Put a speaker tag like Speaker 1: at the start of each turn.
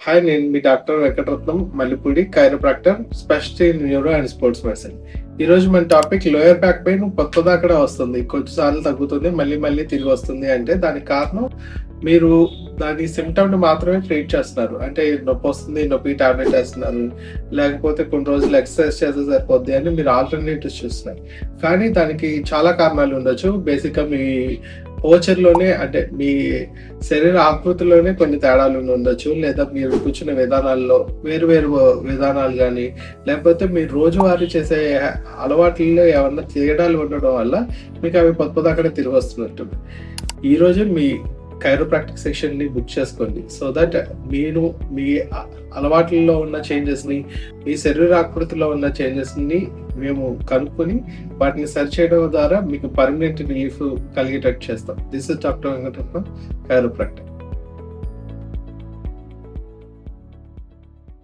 Speaker 1: Hi, నేను మీ doctor Venkataratnam Mallipudi, chiropractor, specialist in neuro and sports medicine. ఈ రోజు మన టాపిక్ లోయర్ బ్యాక్ పెయిన్ కొత్తదాకా వస్తుంది, కొన్నిసార్లు తగ్గుతుంది, మళ్ళీ మళ్ళీ తిరిగి వస్తుంది. అంటే దానికి కారణం మీరు దాని సిమ్టమ్ని మాత్రమే ట్రీట్ చేస్తున్నారు. అంటే నొప్పి వస్తుంది, నొప్పి టాబ్లెట్ వేస్తున్నారు, లేకపోతే కొన్ని రోజులు ఎక్సర్సైజ్ చేస్తే సరిపోద్ది అని మీరు ఆల్టర్నేటివ్స్ చూస్తున్నారు. కానీ దానికి చాలా కారణాలు ఉండొచ్చు. బేసిక్గా మీ పోచర్లోనే, అంటే మీ శరీర ఆకృతిలోనే కొన్ని తేడాలు ఉండొచ్చు, లేదా మీరు కూర్చునే విధానాల్లో వేరు వేరు విధానాలు కానీ, లేకపోతే మీరు రోజువారీ చేసే అలవాట్లలో ఏమన్నా తేడాలు ఉండడం వల్ల మీకు అవి అక్కడే తిరిగి వస్తున్నట్టు. ఈరోజు మీ కైరోప్రాక్టిక్ సెక్షన్ని బుక్ చేసుకోండి, సో దట్ మీరు మీ అలవాట్లలో ఉన్న చేంజెస్ని, మీ శరీర ఆకృతిలో ఉన్న చేంజెస్ని మేము కనుక్కొని వాటిని సరి చేయడం ద్వారా మీకు పర్మనెంట్ రిలీఫ్ కలిగేటట్టు చేస్తాం. This is doctor Venkataratnam, chiropractor.